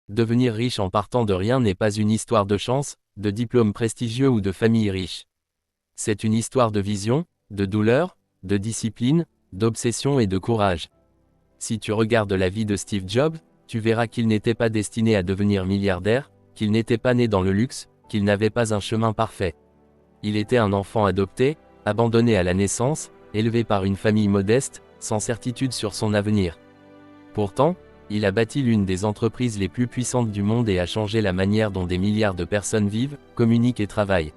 Devenir riche en partant de rien n'est pas une histoire de chance, de diplôme prestigieux ou de famille riche. C'est une histoire de vision, de douleur, de discipline, d'obsession et de courage. Si tu regardes la vie de Steve Jobs, tu verras qu'il n'était pas destiné à devenir milliardaire, qu'il n'était pas né dans le luxe, qu'il n'avait pas un chemin parfait. Il était un enfant adopté, abandonné à la naissance, élevé par une famille modeste, sans certitude sur son avenir. Pourtant, il a bâti l'une des entreprises les plus puissantes du monde et a changé la manière dont des milliards de personnes vivent, communiquent et travaillent.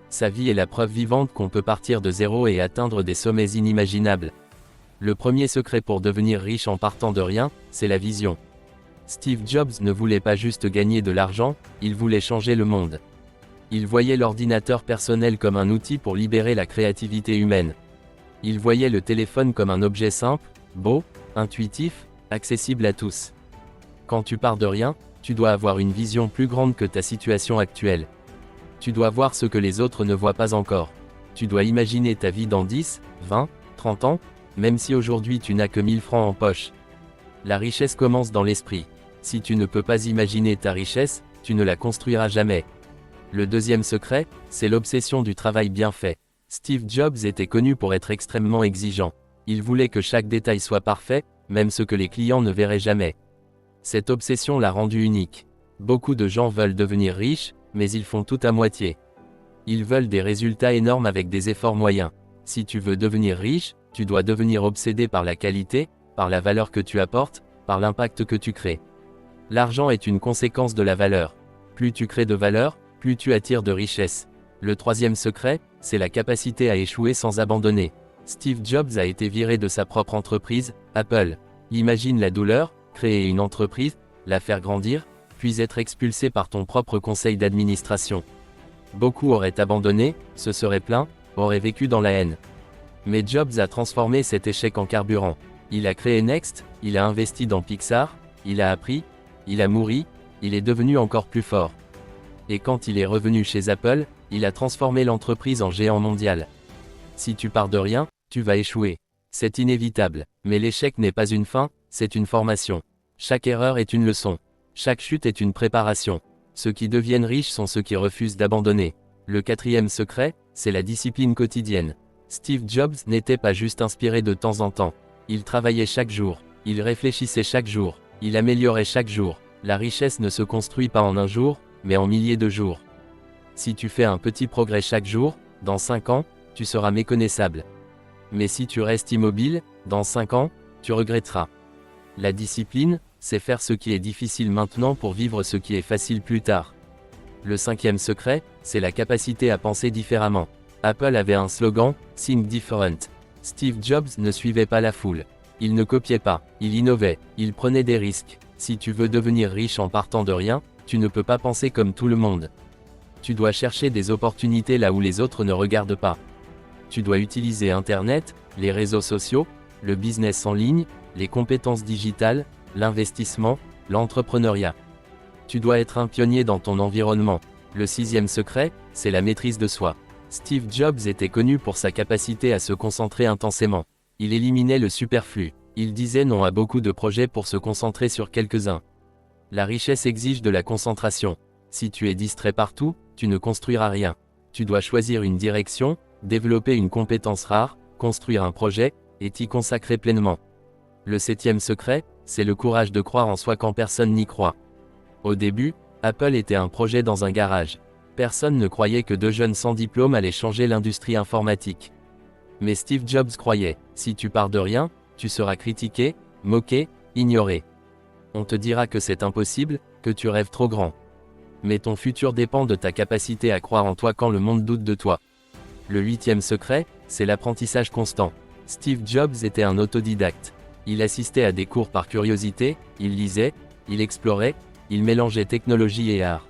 Sa vie est la preuve vivante qu'on peut partir de zéro et atteindre des sommets inimaginables. Le premier secret pour devenir riche en partant de rien, c'est la vision. Steve Jobs ne voulait pas juste gagner de l'argent, il voulait changer le monde. Il voyait l'ordinateur personnel comme un outil pour libérer la créativité humaine. Il voyait le téléphone comme un objet simple, beau, intuitif, accessible à tous. Quand tu pars de rien, tu dois avoir une vision plus grande que ta situation actuelle. Tu dois voir ce que les autres ne voient pas encore. Tu dois imaginer ta vie dans 10, 20, 30 ans, même si aujourd'hui tu n'as que 1000 francs en poche. La richesse commence dans l'esprit. Si tu ne peux pas imaginer ta richesse, tu ne la construiras jamais. Le deuxième secret, c'est l'obsession du travail bien fait. Steve Jobs était connu pour être extrêmement exigeant. Il voulait que chaque détail soit parfait, même ce que les clients ne verraient jamais. Cette obsession l'a rendu unique. Beaucoup de gens veulent devenir riches, mais ils font tout à moitié. Ils veulent des résultats énormes avec des efforts moyens. Si tu veux devenir riche, tu dois devenir obsédé par la qualité, par la valeur que tu apportes, par l'impact que tu crées. L'argent est une conséquence de la valeur. Plus tu crées de valeur, plus tu attires de richesse. Le troisième secret, c'est la capacité à échouer sans abandonner. Steve Jobs a été viré de sa propre entreprise, Apple. Imagine la douleur, créer une entreprise, la faire grandir, puis être expulsé par ton propre conseil d'administration. Beaucoup auraient abandonné, se seraient plaints, auraient vécu dans la haine. Mais Jobs a transformé cet échec en carburant. Il a créé Next, il a investi dans Pixar, il a appris, il a mûri, il est devenu encore plus fort. Et quand il est revenu chez Apple, il a transformé l'entreprise en géant mondial. Si tu pars de rien, tu vas échouer. C'est inévitable. Mais l'échec n'est pas une fin, c'est une formation. Chaque erreur est une leçon. Chaque chute est une préparation. Ceux qui deviennent riches sont ceux qui refusent d'abandonner. Le quatrième secret, c'est la discipline quotidienne. Steve Jobs n'était pas juste inspiré de temps en temps. Il travaillait chaque jour. Il réfléchissait chaque jour. Il améliorait chaque jour. La richesse ne se construit pas en un jour, mais en milliers de jours. Si tu fais un petit progrès chaque jour, dans 5 ans, tu seras méconnaissable. Mais si tu restes immobile, dans 5 ans, tu regretteras. La discipline, c'est faire ce qui est difficile maintenant pour vivre ce qui est facile plus tard. Le cinquième secret, c'est la capacité à penser différemment. Apple avait un slogan, Think Different. Steve Jobs ne suivait pas la foule. Il ne copiait pas, il innovait, il prenait des risques. Si tu veux devenir riche en partant de rien, tu ne peux pas penser comme tout le monde. Tu dois chercher des opportunités là où les autres ne regardent pas. Tu dois utiliser Internet, les réseaux sociaux, le business en ligne, les compétences digitales, l'investissement, l'entrepreneuriat. Tu dois être un pionnier dans ton environnement. Le sixième secret, c'est la maîtrise de soi. Steve Jobs était connu pour sa capacité à se concentrer intensément. Il éliminait le superflu. Il disait non à beaucoup de projets pour se concentrer sur quelques-uns. La richesse exige de la concentration. Si tu es distrait partout, tu ne construiras rien. Tu dois choisir une direction, développer une compétence rare, construire un projet, et t'y consacrer pleinement. Le septième secret, c'est le courage de croire en soi quand personne n'y croit. Au début, Apple était un projet dans un garage. Personne ne croyait que 2 jeunes sans diplôme allaient changer l'industrie informatique. Mais Steve Jobs croyait, si tu pars de rien, tu seras critiqué, moqué, ignoré. On te dira que c'est impossible, que tu rêves trop grand. Mais ton futur dépend de ta capacité à croire en toi quand le monde doute de toi. Le huitième secret, c'est l'apprentissage constant. Steve Jobs était un autodidacte. Il assistait à des cours par curiosité, il lisait, il explorait, il mélangeait technologie et art.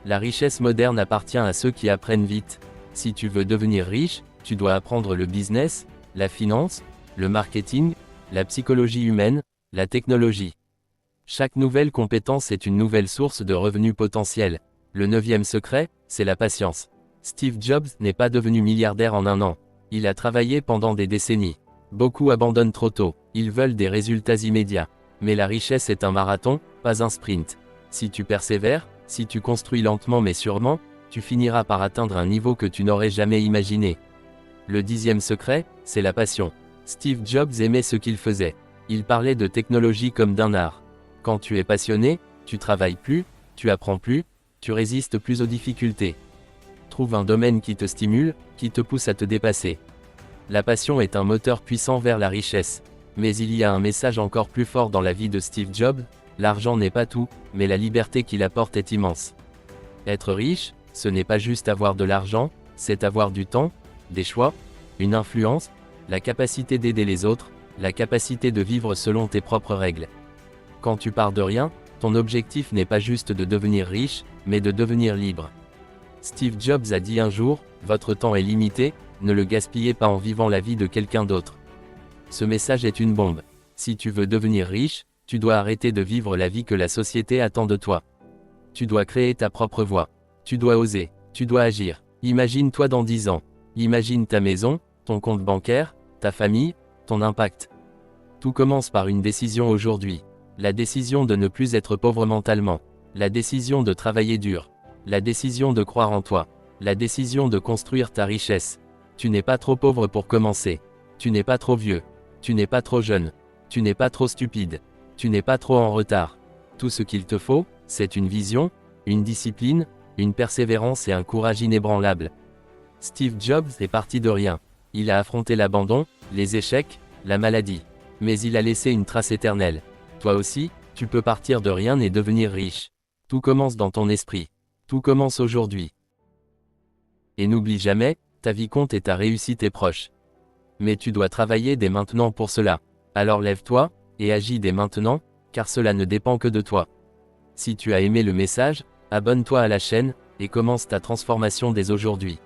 La richesse moderne appartient à ceux qui apprennent vite. Si tu veux devenir riche, tu dois apprendre le business, la finance, le marketing, la psychologie humaine, la technologie. Chaque nouvelle compétence est une nouvelle source de revenus potentiels. Le neuvième secret, c'est la patience. Steve Jobs n'est pas devenu milliardaire en un an. Il a travaillé pendant des décennies. Beaucoup abandonnent trop tôt, ils veulent des résultats immédiats. Mais la richesse est un marathon, pas un sprint. Si tu persévères, si tu construis lentement mais sûrement, tu finiras par atteindre un niveau que tu n'aurais jamais imaginé. Le 10e secret, c'est la passion. Steve Jobs aimait ce qu'il faisait. Il parlait de technologie comme d'un art. Quand tu es passionné, tu travailles plus, tu apprends plus, tu résistes plus aux difficultés. Trouve un domaine qui te stimule, qui te pousse à te dépasser. La passion est un moteur puissant vers la richesse. Mais il y a un message encore plus fort dans la vie de Steve Jobs, l'argent n'est pas tout, mais la liberté qu'il apporte est immense. Être riche, ce n'est pas juste avoir de l'argent, c'est avoir du temps, des choix, une influence, la capacité d'aider les autres, la capacité de vivre selon tes propres règles. Quand tu pars de rien, ton objectif n'est pas juste de devenir riche, mais de devenir libre. Steve Jobs a dit un jour, « Votre temps est limité, ne le gaspillez pas en vivant la vie de quelqu'un d'autre. » Ce message est une bombe. Si tu veux devenir riche, tu dois arrêter de vivre la vie que la société attend de toi. Tu dois créer ta propre voie. Tu dois oser, tu dois agir. Imagine-toi dans 10 ans. Imagine ta maison, ton compte bancaire, ta famille, ton impact. Tout commence par une décision aujourd'hui. La décision de ne plus être pauvre mentalement. La décision de travailler dur. La décision de croire en toi. La décision de construire ta richesse. Tu n'es pas trop pauvre pour commencer. Tu n'es pas trop vieux. Tu n'es pas trop jeune. Tu n'es pas trop stupide. Tu n'es pas trop en retard. Tout ce qu'il te faut, c'est une vision, une discipline, une persévérance et un courage inébranlable. Steve Jobs est parti de rien. Il a affronté l'abandon, les échecs, la maladie. Mais il a laissé une trace éternelle. Toi aussi, tu peux partir de rien et devenir riche. Tout commence dans ton esprit. Tout commence aujourd'hui. Et n'oublie jamais, ta vie compte et ta réussite est proche. Mais tu dois travailler dès maintenant pour cela. Alors lève-toi, et agis dès maintenant, car cela ne dépend que de toi. Si tu as aimé le message, abonne-toi à la chaîne, et commence ta transformation dès aujourd'hui.